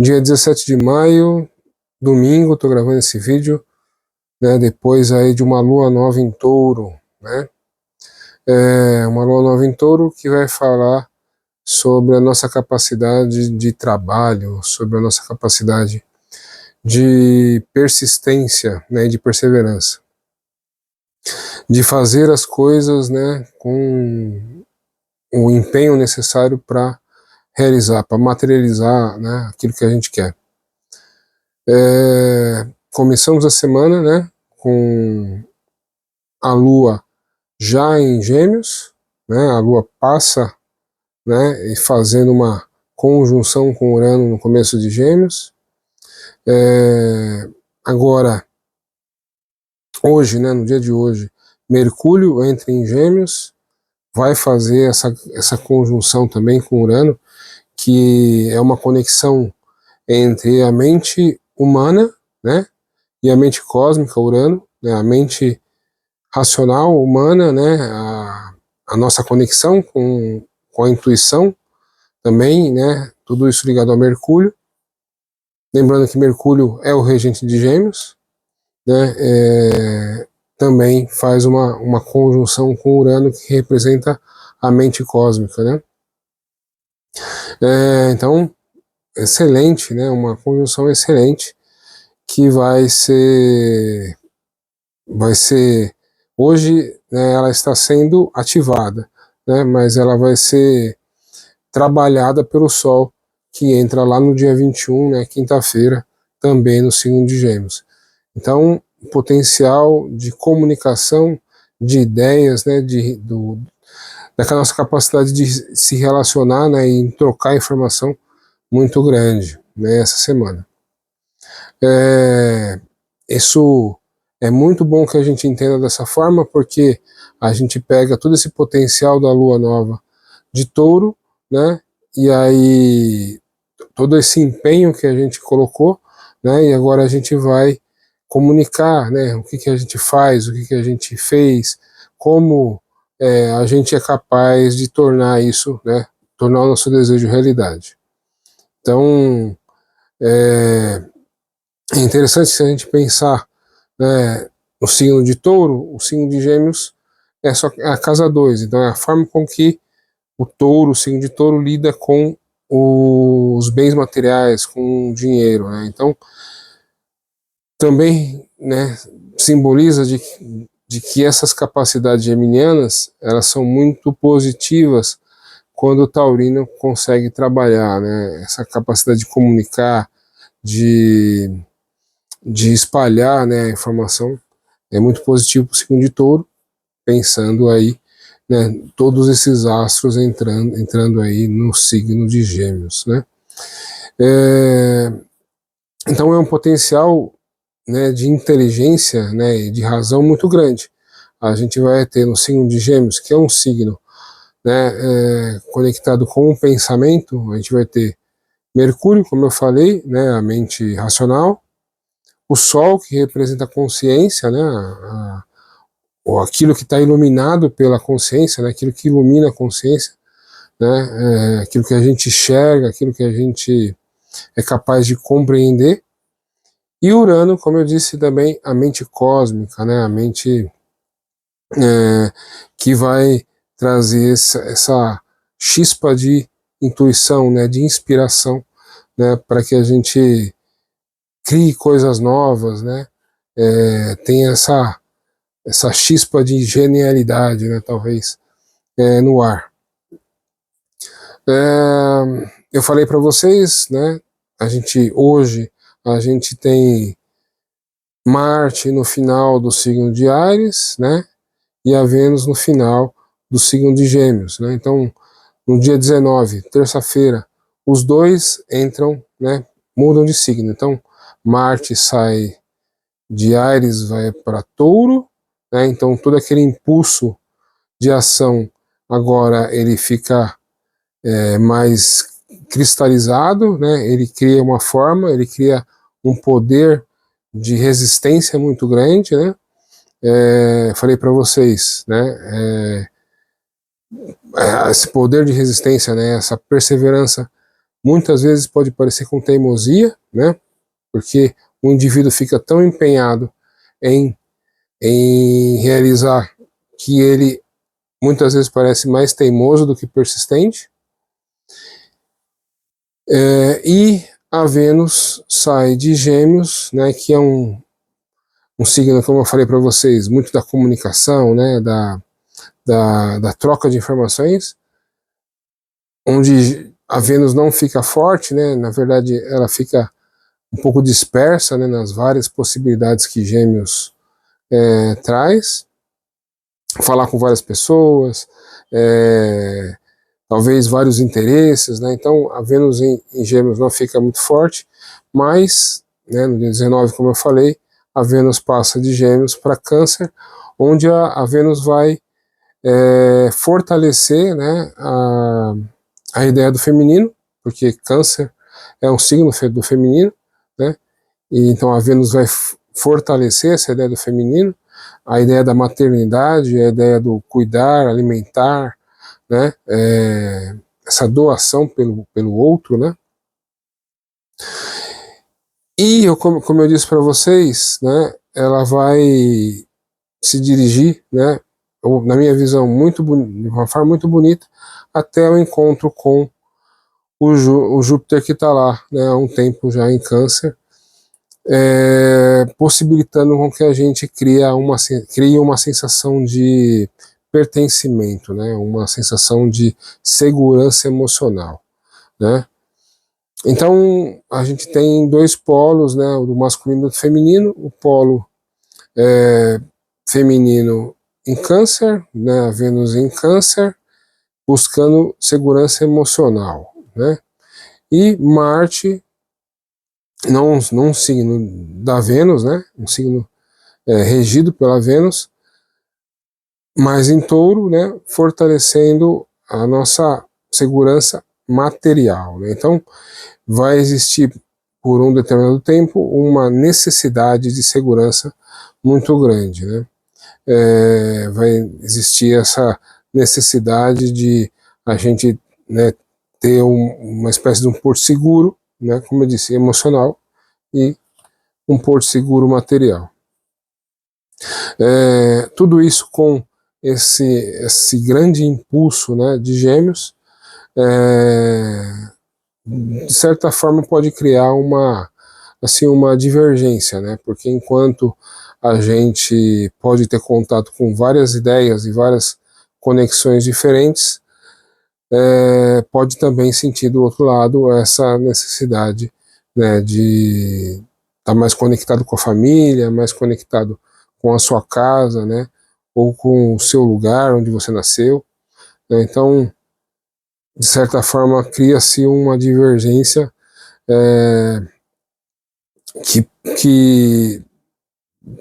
Dia 17 de maio, domingo, estou gravando esse vídeo, né, depois aí de uma lua nova em touro, né, uma lua nova em touro que vai falar sobre a nossa capacidade de trabalho, sobre a nossa capacidade de persistência, né, de perseverança, de fazer as coisas, né, com o empenho necessário para realizar, para materializar, né, aquilo que a gente quer. Começamos a semana, né, com a Lua já em Gêmeos, né, a Lua passa, né, e fazendo uma conjunção com Urano no começo de Gêmeos. Agora, hoje, né, no dia de hoje, Mercúrio entra em Gêmeos, vai fazer essa conjunção também com Urano, que é uma conexão entre a mente humana, né, e a mente cósmica, Urano, né, a mente racional humana, né, a nossa conexão com a intuição também, né, tudo isso ligado a Mercúrio. Lembrando que Mercúrio é o regente de Gêmeos, né, também faz uma conjunção com Urano que representa a mente cósmica, né. Então, excelente, né, uma conjunção excelente que vai ser hoje, né, ela está sendo ativada, né, mas ela vai ser trabalhada pelo Sol, que entra lá no dia 21, né, quinta-feira, também no signo de Gêmeos. Então, o potencial de comunicação, de ideias, né, daquela nossa capacidade de se relacionar, né, e trocar informação muito grande, né, essa semana. Isso é muito bom que a gente entenda dessa forma, porque a gente pega todo esse potencial da Lua Nova de Touro, né, e aí todo esse empenho que a gente colocou, né, e agora a gente vai comunicar, né, o que a gente faz, o que a gente fez, como a gente é capaz de tornar isso, né, tornar o nosso desejo realidade. Então, é interessante se a gente pensar, né, no signo de Touro, o signo de Gêmeos é só a casa 2, então é a forma com que o touro, o signo de Touro, lida com os bens materiais, com o dinheiro, né? Então, também, né, simboliza de que essas capacidades geminianas, elas são muito positivas quando o taurino consegue trabalhar, né? Essa capacidade de comunicar, de espalhar, né, a informação, é muito positivo para o signo de Touro, pensando aí, né, todos esses astros entrando aí no signo de Gêmeos, né. Então é um potencial, né, de inteligência, né, e de razão muito grande. A gente vai ter no signo de Gêmeos, que é um signo, né, conectado com o pensamento, a gente vai ter Mercúrio, como eu falei, né, a mente racional, o Sol, que representa a consciência, né, ou aquilo que está iluminado pela consciência, né, aquilo que ilumina a consciência, né, aquilo que a gente enxerga, aquilo que a gente é capaz de compreender. E Urano, como eu disse também, a mente cósmica, né, a mente que vai trazer essa chispa de intuição, né, de inspiração, né, para que a gente crie coisas novas, né, tenha essa chispa de genialidade, né, talvez, no ar. Eu falei para vocês, né, hoje a gente tem Marte no final do signo de Áries, né, e a Vênus no final do signo de Gêmeos, né. Então, no dia 19, terça-feira, os dois entram, né, mudam de signo. Então, Marte sai de Áries, vai para Touro, né, então todo aquele impulso de ação agora ele fica mais cristalizado, né, ele cria uma forma, ele cria um poder de resistência muito grande, né. Falei para vocês, né, esse poder de resistência, né, essa perseverança muitas vezes pode parecer com teimosia, né? Porque o indivíduo fica tão empenhado em realizar que ele muitas vezes parece mais teimoso do que persistente. E a Vênus sai de Gêmeos, né, que é um signo, como eu falei para vocês, muito da comunicação, né, da troca de informações, onde a Vênus não fica forte, né, na verdade ela fica um pouco dispersa, né, nas várias possibilidades que Gêmeos traz, falar com várias pessoas, talvez vários interesses, né, então a Vênus em Gêmeos não fica muito forte, mas, né, no dia 19, como eu falei, a Vênus passa de Gêmeos para Câncer, onde a Vênus vai fortalecer, né, a ideia do feminino, porque Câncer é um signo do feminino, né, e então a Vênus vai fortalecer essa ideia do feminino, a ideia da maternidade, a ideia do cuidar, alimentar, né, essa doação pelo outro, né. E como eu disse para vocês, né, ela vai se dirigir, né, na minha visão, de uma forma muito bonita, até o encontro com o Júpiter que está lá, né, há um tempo já em Câncer, possibilitando com que a gente crie uma sensação de pertencimento, né, uma sensação de segurança emocional, né. Então a gente tem dois polos, né, o do masculino e do feminino, o polo feminino em Câncer, né, a Vênus em Câncer, buscando segurança emocional, né, e Marte, não um signo da Vênus, né, um signo regido pela Vênus, mas em Touro, né, fortalecendo a nossa segurança material, né. Então vai existir por um determinado tempo uma necessidade de segurança muito grande, né. Vai existir essa necessidade de a gente, né, ter uma espécie de um porto seguro, né, como eu disse, emocional, e um porto seguro material. Tudo isso com esse grande impulso, né, de Gêmeos, de certa forma pode criar uma divergência, né, porque enquanto a gente pode ter contato com várias ideias e várias conexões diferentes, pode também sentir do outro lado essa necessidade, né, de estar mais conectado com a família, mais conectado com a sua casa, né, ou com o seu lugar onde você nasceu, né. Então, de certa forma, cria-se uma divergência que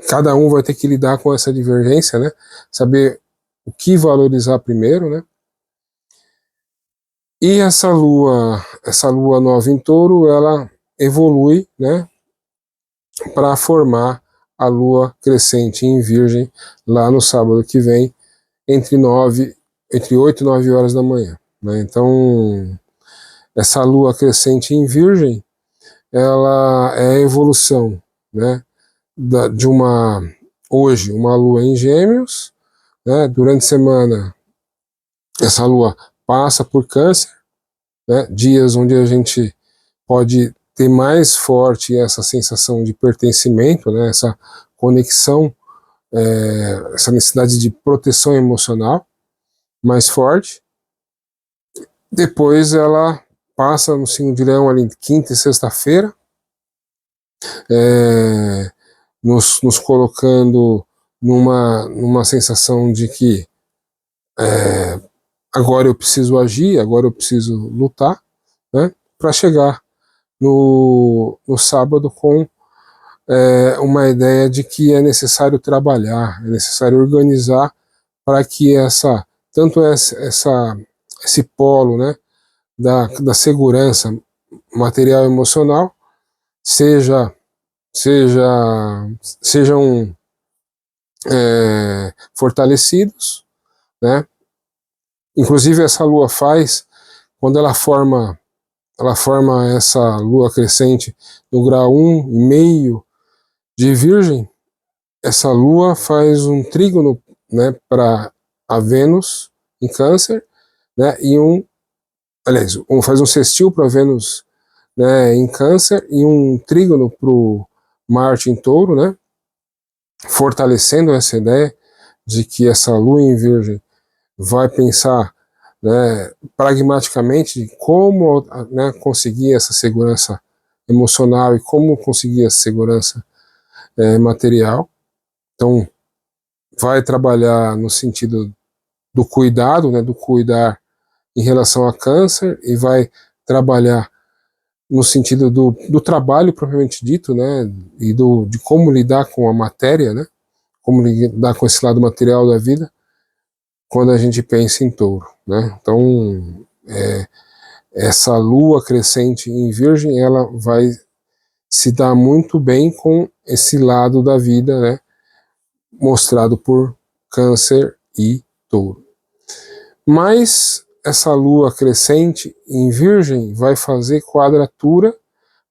cada um vai ter que lidar com essa divergência, né, saber o que valorizar primeiro, né. E essa lua nova em Touro, ela evolui, né, para formar a lua crescente em Virgem lá no sábado que vem, entre 8 e 9 horas da manhã, né? Então, essa lua crescente em Virgem, ela é a evolução, né, de hoje, uma lua em Gêmeos, né, durante a semana, essa lua passa por Câncer, né, dias onde a gente pode ter mais forte essa sensação de pertencimento, né, essa conexão, essa necessidade de proteção emocional mais forte. Depois ela passa no signo de Leão ali quinta e sexta-feira, nos colocando numa sensação de que agora eu preciso agir, agora eu preciso lutar, né, para chegar no sábado com uma ideia de que é necessário trabalhar, é necessário organizar para que tanto esse polo, né, da segurança material e emocional seja, seja, sejam fortalecidos, né. Inclusive essa lua quando ela forma ela forma essa lua crescente no grau 1,5 de Virgem. Essa lua faz um trígono, né, para a Vênus em Câncer, né, faz um sextil para Vênus, né, em Câncer, e um trígono para o Marte em Touro, né, fortalecendo essa ideia de que essa lua em Virgem vai pensar, né, pragmaticamente de como, né, conseguir essa segurança emocional e como conseguir essa segurança material. Então, vai trabalhar no sentido do cuidado, né, do cuidar em relação a Câncer, e vai trabalhar no sentido do trabalho propriamente dito, né, e de como lidar com a matéria, né, como lidar com esse lado material da vida, quando a gente pensa em Touro, né. Então, essa lua crescente em Virgem, ela vai se dar muito bem com esse lado da vida, né, mostrado por Câncer e Touro. Mas essa lua crescente em Virgem vai fazer quadratura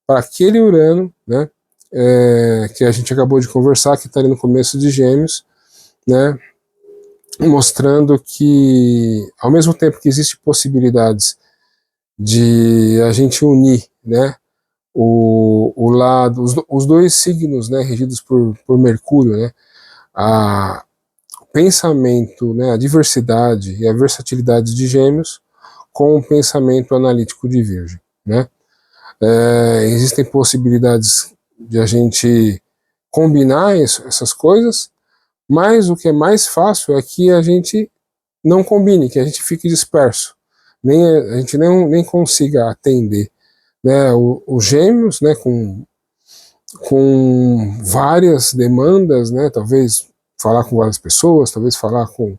para aquele Urano, né, que a gente acabou de conversar, que está ali no começo de Gêmeos, né, mostrando que, ao mesmo tempo que existem possibilidades de a gente unir, né, o lado, os dois signos, né, regidos por Mercúrio, né, o pensamento, né, a diversidade e a versatilidade de Gêmeos com o pensamento analítico de Virgem, né. Existem possibilidades de a gente combinar essas coisas, mas o que é mais fácil é que a gente não combine, que a gente fique disperso, a gente nem consiga atender, né, os Gêmeos, né, com várias demandas, né, talvez falar com várias pessoas, talvez falar com,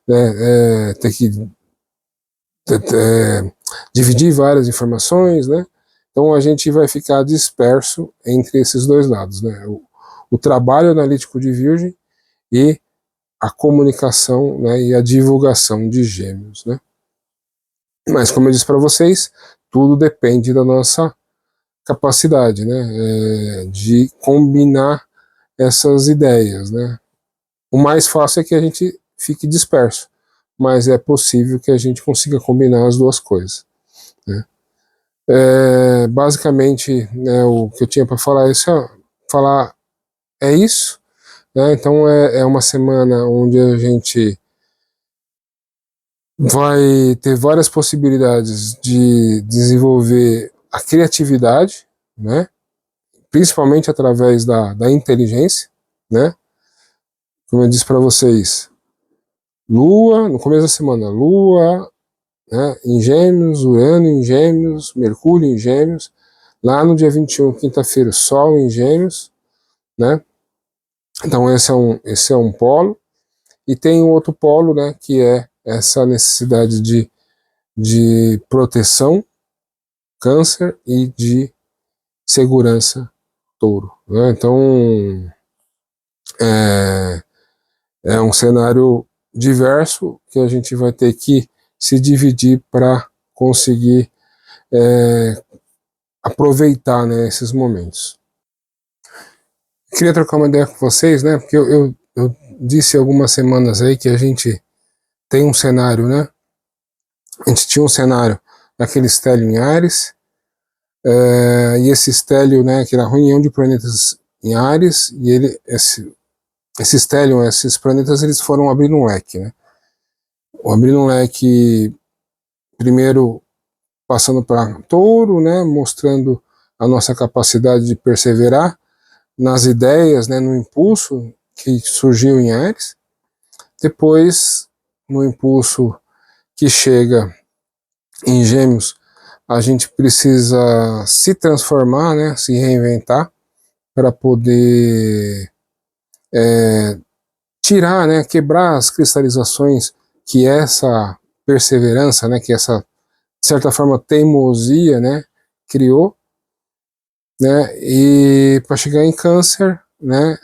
né, ter que dividir várias informações, né, então a gente vai ficar disperso entre esses dois lados, né, o trabalho analítico de Virgem e a comunicação, né, e a divulgação de Gêmeos, né. Mas, como eu disse para vocês, tudo depende da nossa capacidade, né, de combinar essas ideias, né. O mais fácil é que a gente fique disperso, mas é possível que a gente consiga combinar as duas coisas, né. Basicamente, né, o que eu tinha para falar é isso, né. Então é uma semana onde a gente vai ter várias possibilidades de desenvolver a criatividade, né, principalmente através da inteligência, né. Como eu disse para vocês, Lua, no começo da semana, Lua, né, em Gêmeos, Urano em Gêmeos, Mercúrio em Gêmeos, lá no dia 21, quinta-feira, Sol em Gêmeos, né. Então esse é um polo, e tem um outro polo, né, que é essa necessidade de proteção, Câncer, e de segurança, Touro, né. Então é um cenário diverso que a gente vai ter que se dividir para conseguir aproveitar, né, esses momentos. Queria trocar uma ideia com vocês, né, porque eu disse algumas semanas aí que a gente tem um cenário, né, a gente tinha um cenário daquele estélio em Áries, e esse estélio, né, que era a reunião de planetas em Áries, e esse estélio, esses planetas, eles foram abrindo um leque, né, abrindo um leque, primeiro passando para Touro, né, mostrando a nossa capacidade de perseverar nas ideias, né, no impulso que surgiu em Áries. Depois, no impulso que chega em Gêmeos, a gente precisa se transformar, né, se reinventar para poder tirar, né, quebrar as cristalizações que essa perseverança, né, que essa, de certa forma, teimosia, né, criou, né, e para chegar em Câncer, né,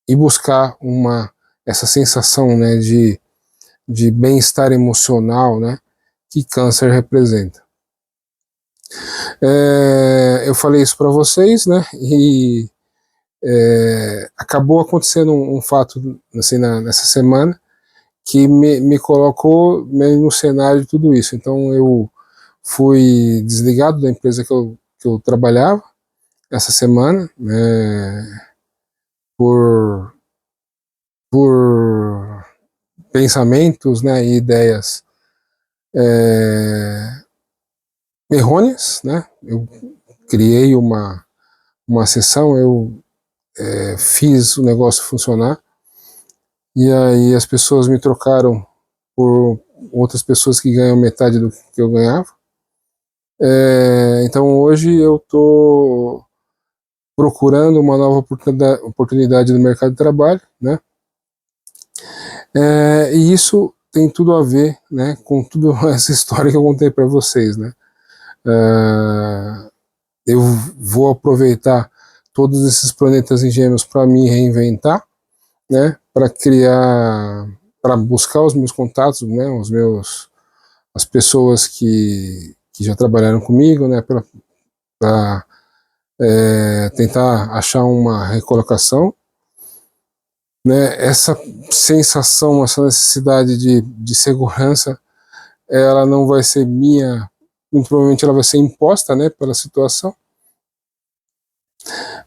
e buscar essa sensação, né, de bem-estar emocional, né, que Câncer representa. Eu falei isso para vocês, né? E acabou acontecendo um fato assim, nessa semana que me colocou meio no cenário de tudo isso. Então eu fui desligado da empresa que eu trabalhava essa semana, né, por, por pensamentos, né, e ideias é, errôneas, né? Eu criei uma sessão, eu fiz o negócio funcionar, e aí as pessoas me trocaram por outras pessoas que ganham metade do que eu ganhava. Então hoje eu estou procurando uma nova oportunidade no mercado de trabalho, né? E isso tem tudo a ver, né, com toda essa história que eu contei para vocês, né? Eu vou aproveitar todos esses planetas em Gêmeos para me reinventar, né? Para criar, para buscar os meus contatos, né? As pessoas que já trabalharam comigo, né? Para tentar achar uma recolocação, né? Essa sensação, essa necessidade de segurança, ela não vai ser minha, muito provavelmente ela vai ser imposta, né? Pela situação.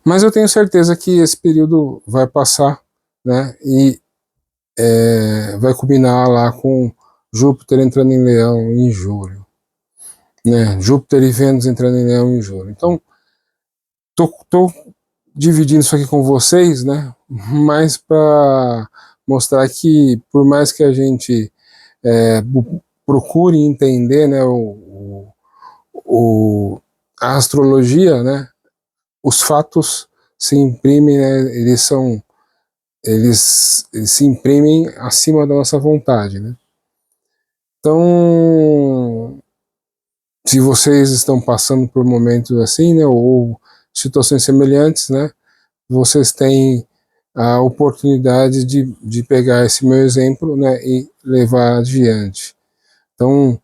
Mas eu tenho certeza que esse período vai passar, né? E vai culminar lá com Júpiter entrando em Leão em julho, né? Júpiter e Vênus entrando em Leão em julho. Então, tô dividindo isso aqui com vocês, né? Mas para mostrar que por mais que a gente procure entender, né, o, a astrologia, né, os fatos se imprimem, né, eles se imprimem acima da nossa vontade, né? Então, se vocês estão passando por momentos assim, né, ou situações semelhantes, né, vocês têm a oportunidade de pegar esse meu exemplo, né, e levar adiante. Então,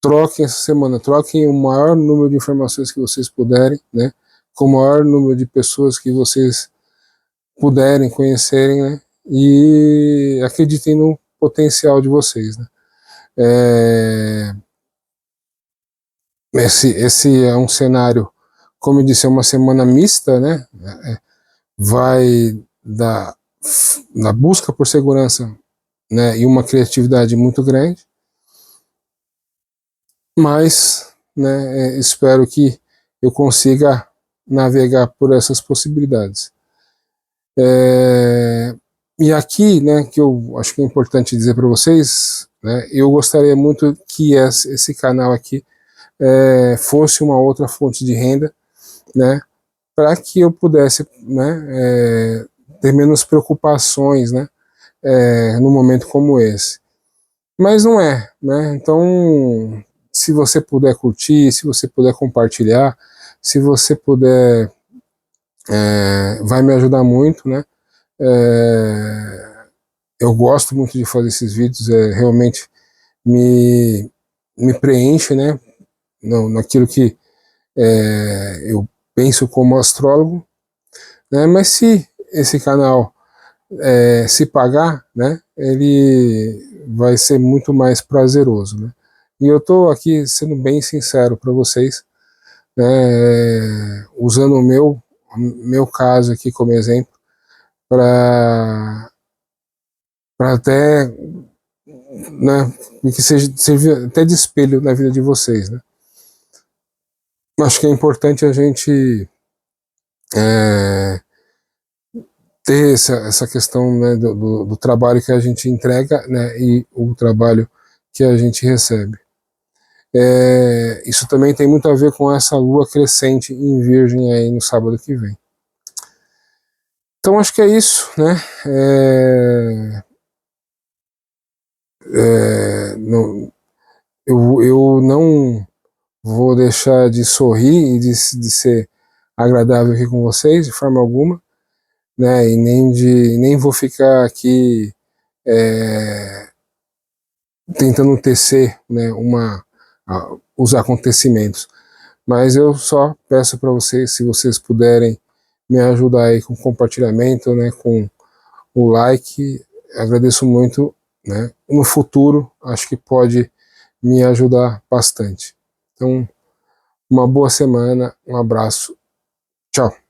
troquem essa semana, troquem o maior número de informações que vocês puderem, né, com o maior número de pessoas que vocês puderem conhecerem, né, e acreditem no potencial de vocês, né. É, esse é um cenário, como eu disse, é uma semana mista, né, vai na busca por segurança, né, e uma criatividade muito grande, mas, né, espero que eu consiga navegar por essas possibilidades. E aqui, né, que eu acho que é importante dizer para vocês, né, eu gostaria muito que esse canal aqui fosse uma outra fonte de renda, né, para que eu pudesse, né, ter menos preocupações, né, num momento como esse. Mas não é, né? Então, se você puder curtir, se você puder compartilhar, se você puder, vai me ajudar muito, né? É, eu gosto muito de fazer esses vídeos, realmente me, me preenche, né? Naquilo que eu penso como astrólogo, né? Mas se esse canal se pagar, né, ele vai ser muito mais prazeroso, né? E eu estou aqui sendo bem sincero para vocês, né, usando o meu caso aqui como exemplo, para até, né, que seja até de espelho na vida de vocês, né? Acho que é importante a gente é, ter essa questão, né, do trabalho que a gente entrega, né, e o trabalho que a gente recebe. Isso também tem muito a ver com essa lua crescente em Virgem aí no sábado que vem. Então acho que é isso, né? Não, eu não vou deixar de sorrir e de ser agradável aqui com vocês de forma alguma, né? E nem vou ficar aqui tentando tecer, né, os acontecimentos. Mas eu só peço para vocês, se vocês puderem me ajudar aí com o compartilhamento, né, com o like, agradeço muito, né? No futuro, acho que pode me ajudar bastante. Então, uma boa semana, um abraço, tchau.